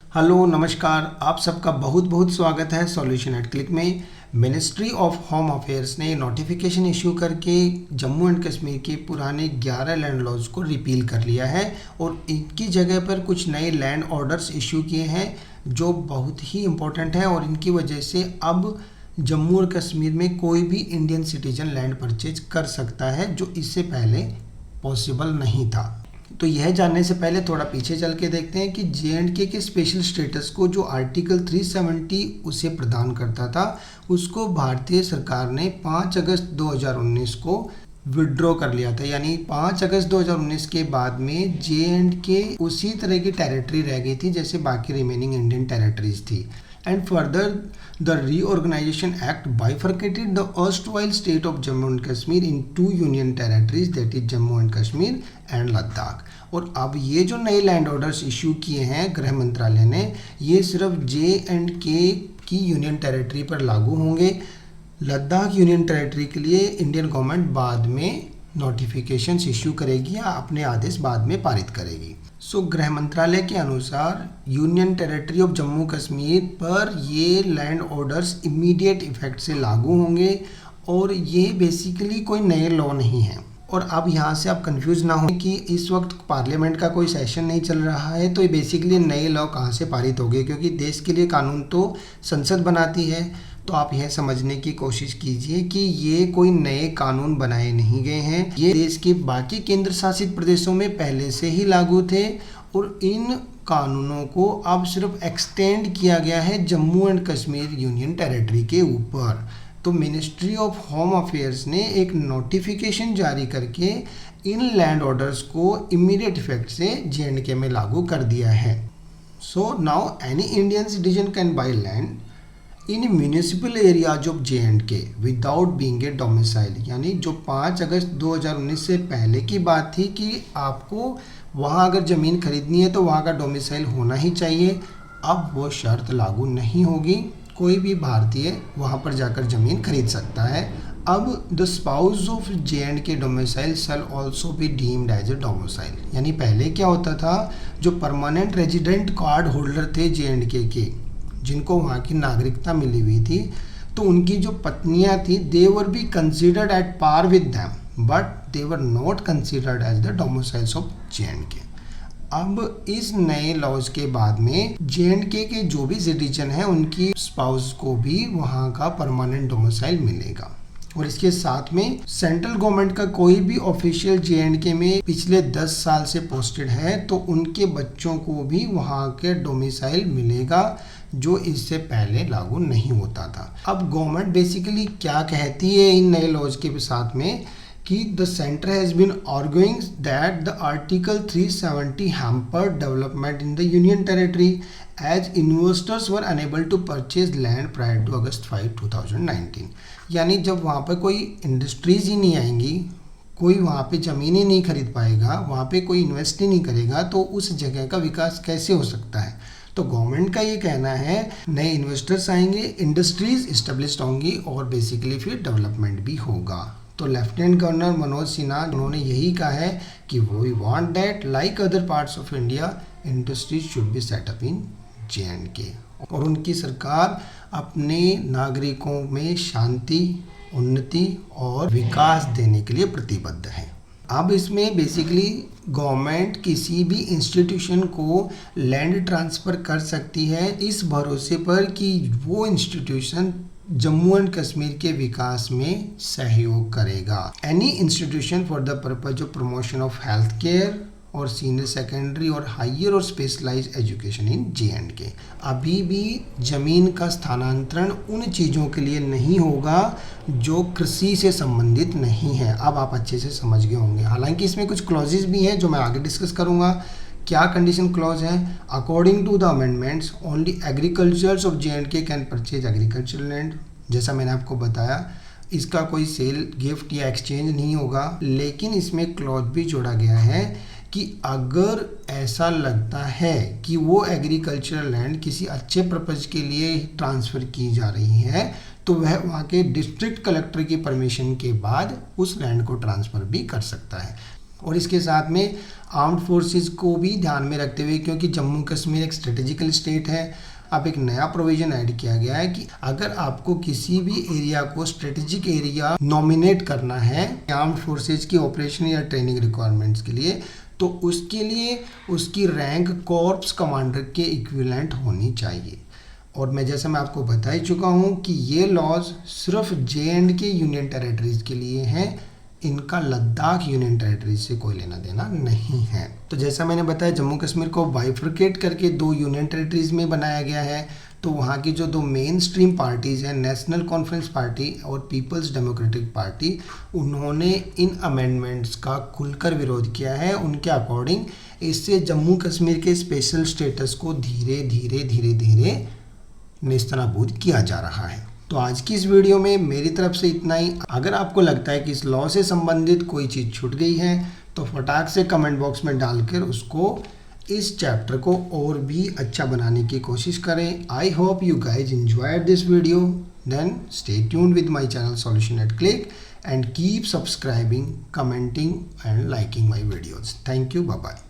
Hello नमस्कार, आप सबका बहुत बहुत स्वागत है सॉल्यूशन एट क्लिक में। मिनिस्ट्री ऑफ होम अफेयर्स ने नोटिफिकेशन इशू करके जम्मू एंड कश्मीर के पुराने 11 लैंड लॉज को रिपील कर लिया है और इनकी जगह पर कुछ नए लैंड ऑर्डर्स इशू किए हैं जो बहुत ही इम्पोर्टेंट है। और इनकी वजह से अब जम्मू और कश्मीर में कोई भी इंडियन सिटीजन लैंड परचेज कर सकता है, जो इससे पहले पॉसिबल नहीं था। तो यह जानने से पहले थोड़ा पीछे चल के देखते हैं कि JNK के स्पेशल स्टेटस को जो आर्टिकल 370 उसे प्रदान करता था, उसको भारतीय सरकार ने 5 अगस्त 2019 को विड्रॉ कर लिया था। यानी 5 अगस्त 2019 के बाद में JNK उसी तरह की टेरिटरी रह गई थी जैसे बाकी रिमेनिंग इंडियन टेरिटरीज थी। And further, the Reorganization Act bifurcated the erstwhile state of Jammu and Kashmir in two union territories, that is Jammu and Kashmir and Ladakh। और अब ये जो नए लैंड ऑर्डर्स इशू किए हैं गृह मंत्रालय ने, ये सिर्फ JNK की यूनियन टेरिटरी पर लागू होंगे। लद्दाख यूनियन टेरिटरी के लिए इंडियन गवर्नमेंट बाद में नोटिफिकेशंस इशू करेगी या अपने आदेश बाद में पारित करेगी। गृह मंत्रालय के अनुसार union territory of Jammu Kashmir पर ये लैंड ऑर्डर्स इमीडिएट इफेक्ट से लागू होंगे और ये बेसिकली कोई नए लॉ नहीं है। और अब यहाँ से आप कंफ्यूज ना हो कि इस वक्त पार्लियामेंट का कोई सेशन नहीं चल रहा है, तो ये बेसिकली नए लॉ कहाँ से पारित हो गए, क्योंकि देश के लिए कानून तो संसद बनाती है। तो आप यह समझने की कोशिश कीजिए कि ये कोई नए कानून बनाए नहीं गए हैं, ये देश के बाकी केंद्र शासित प्रदेशों में पहले से ही लागू थे और इन कानूनों को अब सिर्फ एक्सटेंड किया गया है Jammu and Kashmir union territory के ऊपर। तो मिनिस्ट्री ऑफ होम अफेयर्स ने एक नोटिफिकेशन जारी करके इन लैंड ऑर्डर्स को इमीडिएट इफेक्ट से JNK में लागू कर दिया है। So now any Indian citizen can by land in municipal areas of JNK without being a domicile. यानी जो 5 अगस्त 2019 से पहले की बात थी कि आपको वहाँ अगर ज़मीन खरीदनी है तो वहाँ का डोमिसाइल होना ही चाहिए, अब वो शर्त लागू नहीं होगी। कोई भी भारतीय वहाँ पर जाकर ज़मीन खरीद सकता है। अब the spouse of JNK domicile shall also be deemed as a domicile. यानी पहले क्या होता था, जो परमानेंट रेजिडेंट कार्ड होल्डर थे JNK के, जिनको वहाँ की नागरिकता मिली हुई थी, तो उनकी जो पत्नियाँ थी they were be considered at par with them but they were not considered as the domiciles of JNK। अब इस नए लॉज के बाद में JNK के जो भी सिटीजन हैं उनकी स्पाउस को भी वहाँ का परमानेंट डोमिसाइल मिलेगा। और इसके साथ में सेंट्रल गवर्नमेंट का कोई भी ऑफिशियल JNK में पिछले 10 साल से पोस्टेड है तो उनके बच्चों को भी वहाँ के डोमिसाइल मिलेगा, जो इससे पहले लागू नहीं होता था। अब गवर्नमेंट बेसिकली क्या कहती है इन नए लॉज के साथ में कि the centre has been arguing that the article 370 hampered development in the union territory as investors were unable to purchase land prior to August 5, 2019। यानी जब वहाँ पर कोई इंडस्ट्रीज ही नहीं आएंगी, कोई वहाँ पे ज़मीन ही नहीं खरीद पाएगा, वहाँ पे कोई इन्वेस्ट ही नहीं करेगा, तो उस जगह का विकास कैसे हो सकता है। तो गवर्नमेंट का ये कहना है नए इन्वेस्टर्स आएंगे, इंडस्ट्रीज इस्टेब्लिश होंगी और बेसिकली फिर डेवलपमेंट भी होगा। तो लेफ्टिनेंट गवर्नर मनोज सिन्हा उन्होंने यही कहा है कि we want that like other parts of India industries should be set up in JNK। और उनकी सरकार अपने नागरिकों में शांति, उन्नति और विकास देने के लिए प्रतिबद्ध है। अब इसमें बेसिकली गवर्नमेंट किसी भी इंस्टीट्यूशन को लैंड ट्रांसफ़र कर सकती है इस भरोसे पर कि वो इंस्टीट्यूशन जम्मू एंड कश्मीर के विकास में सहयोग करेगा। Any institution for the purpose of promotion of health care और सीनियर सेकेंडरी और हायर और स्पेशलाइज्ड एजुकेशन इन JNK। अभी भी ज़मीन का स्थानांतरण उन चीज़ों के लिए नहीं होगा जो कृषि से संबंधित नहीं है। अब आप अच्छे से समझ गए होंगे। हालांकि इसमें कुछ क्लॉजेज भी हैं जो मैं आगे डिस्कस करूँगा। क्या कंडीशन क्लॉज है? According to the amendments only agricultures of JNK can purchase agricultural land. जैसा मैंने आपको बताया, इसका कोई सेल, गिफ्ट या एक्सचेंज नहीं होगा। लेकिन इसमें क्लॉज भी जोड़ा गया है कि अगर ऐसा लगता है कि वो एग्रीकल्चरल लैंड किसी अच्छे पर्पज़ के लिए ट्रांसफ़र की जा रही है तो वह वहाँ के डिस्ट्रिक्ट कलेक्टर की परमिशन के बाद उस लैंड को ट्रांसफ़र भी कर सकता है। और इसके साथ में आर्म्ड फोर्सेस को भी ध्यान में रखते हुए, क्योंकि जम्मू कश्मीर एक स्ट्रेटेजिकल स्टेट है, अब एक नया प्रोविजन ऐड किया गया है कि अगर आपको किसी भी एरिया को स्ट्रेटेजिक एरिया नॉमिनेट करना है आर्म्ड फोर्सेज की ऑपरेशन या ट्रेनिंग रिक्वायरमेंट्स के लिए, तो उसके लिए उसकी रैंक कॉर्प्स कमांडर के इक्विवेलेंट होनी चाहिए। और मैं आपको बता ही चुका हूँ कि ये लॉज सिर्फ JNK यूनियन टेरेटरीज के लिए हैं, इनका लद्दाख यूनियन टेरेटरीज से कोई लेना देना नहीं है। तो जैसा मैंने बताया, जम्मू कश्मीर को बाइफर्केट करके 2 यूनियन टेरेटरीज में बनाया गया है। तो वहाँ की जो 2 मेन स्ट्रीम पार्टीज़ हैं, नेशनल कॉन्फ्रेंस पार्टी और पीपल्स डेमोक्रेटिक पार्टी, उन्होंने इन अमेंडमेंट्स का खुलकर विरोध किया है। उनके अकॉर्डिंग इससे जम्मू कश्मीर के स्पेशल स्टेटस को धीरे धीरे नेस्तनाबूद किया जा रहा है। तो आज की इस वीडियो में मेरी तरफ से इतना ही। अगर आपको लगता है कि इस लॉ से संबंधित कोई चीज़ छूट गई है तो फटाक से कमेंट बॉक्स में डालकर उसको, इस चैप्टर को और भी अच्छा बनाने की कोशिश करें। I hope you guys enjoyed this video. Then stay tuned with my channel solution at click and keep subscribing, commenting and liking my videos. Thank you, bye bye.